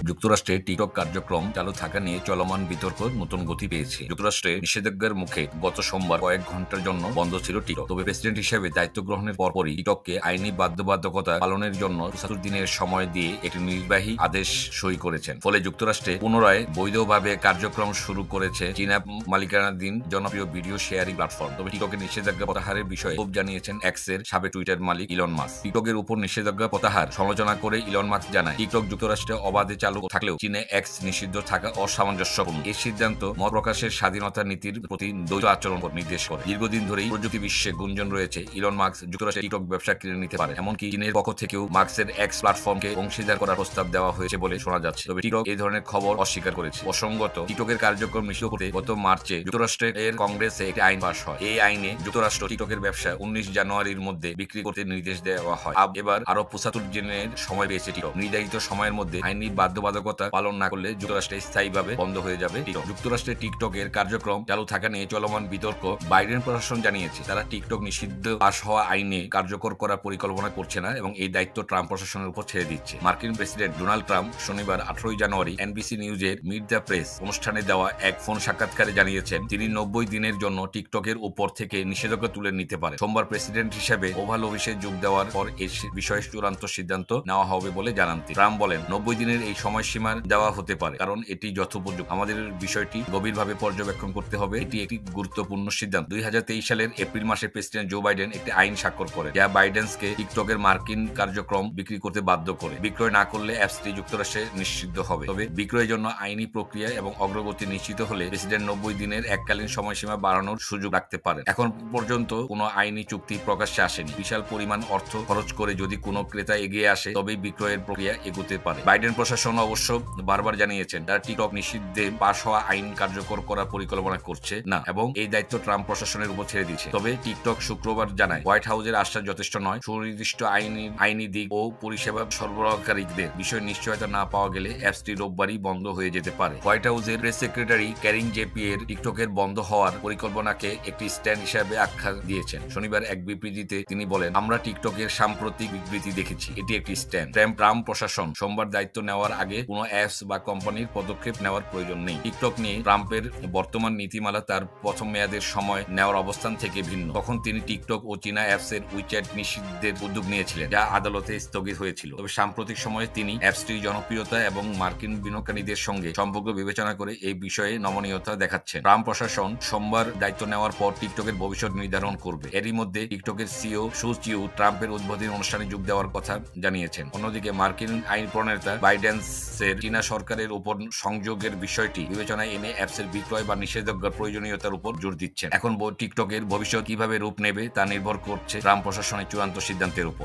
যুক্তরাষ্ট্রে টিকটক কার্যক্রম চালু থাকা নিয়ে চলমান বিতর্ক নতুন গতি পেয়েছে। যুক্তরাষ্ট্রে নিষেধাজ্ঞার মুখে গত সোমবার কয়েক ঘন্টার জন্য বন্ধ ছিল টিকটক। তবে প্রেসিডেন্ট হিসেবে দায়িত্ব গ্রহণের পরপরই টিকটককে আইনি বাধ্যবাধকতা পালনের জন্য ৭৫ দিনের সময় দিয়ে একটি নির্বাহী আদেশ সই করেছেন। ফলে যুক্তরাষ্ট্রে পুনরায় বৈধভাবে কার্যক্রম শুরু করেছে চীনা মালিকানাধীন জনপ্রিয় ভিডিও শেয়ারিং প্ল্যাটফর্ম। তবে টিকটকের নিষেধাজ্ঞা প্রত্যাহারের বিষয়ে ক্ষোভ জানিয়েছেন এক্সের সাবেক টুইটার মালিক ইলন মাস্ক। টিকটকের উপর নিষেধাজ্ঞা প্রত্যাহার সমালোচনা করে ইলন মাস্ক জানায়, টিকটক যুক্তরাষ্ট্রে অবাধে চালু থাকলেও চীনে এক্স নিষিদ্ধ থাকা অসামঞ্জস্যপূর্ণ। এই সিদ্ধান্ত মত প্রকাশের স্বাধীনতা নীতির প্রতি দ্বৈত আচরণ নির্দেশ করে। দীর্ঘদিন ধরেই প্রযুক্তি বিশ্বে গুঞ্জন রয়েছে ইলন মাস্ক যুক্তরাষ্ট্রে টিকটক ব্যবসা কিনে নিতে পারে। এমনকি চীনের পক্ষ থেকেও মাস্কের এক্স প্ল্যাটফর্মকে অংশীদার করার প্রস্তাব দেওয়া হয়েছে বলে শোনা যাচ্ছে। তবে টিকটক এই ধরনের খবর অস্বীকার করেছে। প্রসঙ্গত, টিকটকের কার্যক্রম নিষিদ্ধ করতে গত মার্চে যুক্তরাষ্ট্রের কংগ্রেসে একটি আইন পাস হয়। এই আইনে যুক্তরাষ্ট্র টিকটকের ব্যবসা 19 জানুয়ারির মধ্যে বিক্রি করতে নির্দেশ দেওয়া হয়। এবার আরো 75 দিনের সময় পেয়েছে টিকটক। নির্ধারিত সময়ের মধ্যে আইনি বাধ্যবাধকতা পালন না করলে যুক্তরাষ্ট্রে স্থায়ীভাবে বন্ধ হয়ে যাবে টিকটক। যুক্তরাষ্ট্রে টিকটকের কার্যক্রম চালু থাকা নিয়ে চলমান বিতর্ক। বাইডেন প্রশাসন জানিয়েছে তারা টিকটক নিষিদ্ধ পাস হওয়া আইনে কার্যকর করার পরিকল্পনা করছে না এবং এই দায়িত্ব ট্রাম্প প্রশাসনের উপর ছেড়ে দিচ্ছে। মার্কিন প্রেসিডেন্ট ডোনাল্ড ট্রাম্প শনিবার 18 জানুয়ারি এনবিসি নিউজের মিট দ্য প্রেস অনুষ্ঠানে দেওয়া এক ফোন সাক্ষাৎকারে জানিয়েছেন তিনি 90 দিনের জন্য টিকটকের উপর থেকে নিষেধাজ্ঞা তুলে নিতে পারে। সোমবার প্রেসিডেন্ট হিসেবে ওভাল অফিসে যোগ দেওয়ার পর এই বিষয়ে চূড়ান্ত সিদ্ধান্ত নেওয়া হবে বলে জানান তিনি। ট্রাম্প বলেন, 90 দিনের এই সময়সীমা দেওয়া হতে পারে কারণ এটি যথোপযুক্ত। আমাদের বিষয়টি গভীরভাবে পর্যবেক্ষণ করতে হবে। এটি একটি গুরুত্বপূর্ণ সিদ্ধান্ত। 2023 সালের এপ্রিল মাসে প্রেসিডেন্ট জো বাইডেন একটি আইন স্বাক্ষর করে যা বাইডেন্সকে টিকটকের মার্কিন কার্যক্রম বিক্রি করতে বাধ্য করে। বিক্রয় না করলে অ্যাপসটি যুক্তরাষ্ট্রে নিষিদ্ধ হবে। তবে বিক্রয়ের জন্য আইনি প্রক্রিয়া এবং অগ্রগতি নিশ্চিত হলে প্রেসিডেন্ট 90 দিনের এককালীন সময়সীমা বাড়ানোর সুযোগ রাখতে পারেন। এখন পর্যন্ত কোনো আইনি চুক্তি প্রকাশ্যে আসেনি। বিশাল পরিমাণ অর্থ খরচ করে যদি কোনো ক্রেতা এগিয়ে আসে তবেই বিক্রয়ের প্রক্রিয়া এগোতে পারে। বাইডেন প্রশাসন অবশ্য বারবার জানিয়েছেন তারা টিকটক নিষিদ্ধে পাস হওয়া আইন কার্যকর করার পরিকল্পনা করছে না এবং এই দায়িত্ব ট্রাম্প প্রশাসনের উপর ছেড়ে দিচ্ছে। তবে টিকটক শুক্রবার জানায় হোয়াইট হাউসের আশ্বাস যথেষ্ট নয়। সুনির্দিষ্ট আইনি দিক ও পরিষেবা সরবরাহকারীদের বিষয়ে নিশ্চয়তা না পাওয়া গেলে অ্যাপসটি রোববারই বন্ধ হয়ে যেতে পারে। হোয়াইট হাউসের প্রেস সেক্রেটারি ক্যারিন জেপিয়ের টিকটকের বন্ধ হওয়ার পরিকল্পনাকে একটি স্ট্যান্ড হিসাবে আখ্যা দিয়েছেন। শনিবার এক বিবৃতিতে তিনি বলেন, আমরা টিকটকের সাম্প্রতিক বিবৃতি দেখেছি, এটি একটি স্ট্যান্ড। ট্রাম্প প্রশাসন সোমবার দায়িত্ব নেওয়ার আগে কোনো অ্যাপস বা কোম্পানির পদক্ষেপ নেওয়ার প্রয়োজন নেই। টিকটক নিয়ে ট্রাম্পের বর্তমান নীতিমালা তার প্রথম মেয়াদের সময় নেওয়ার অবস্থান থেকে ভিন্ন। তখন তিনি টিকটক ও চীনা অ্যাপসের উইচ্যাট নিষিদ্ধের উদ্যোগ নিয়েছিলেন যা আদালতে স্থগিত হয়েছিল। তবে সাম্প্রতিক সময়ে তিনি অ্যাপসটির জনপ্রিয়তা এবং মার্কিন বিনিয়োগকারীদের সঙ্গে সম্পর্ক বিবেচনা করে এই বিষয়ে নমনীয়তা দেখাচ্ছেন। ট্রাম্প প্রশাসন সোমবার দায়িত্ব নেওয়ার পর টিকটকের ভবিষ্যৎ নির্ধারণ করবে। এরই মধ্যে টিকটকের সিইও সু চিউ ট্রাম্পের উদ্বোধনী অনুষ্ঠানে যোগ দেওয়ার কথা জানিয়েছেন। অন্যদিকে মার্কিন আইন প্রণেতা বাইডেন্সের চীনা সরকারের উপর সংযোগের বিষয়টি বিবেচনায় এনে অ্যাপসের বিক্রয় বা নিষেধাজ্ঞার প্রয়োজনীয়তার উপর জোর দিচ্ছেন। এখন টিকটকের ভবিষ্যৎ কিভাবে রূপ নেবে তা নির্ভর করছে ট্রাম্প প্রশাসনের চূড়ান্ত সিদ্ধান্তের উপর।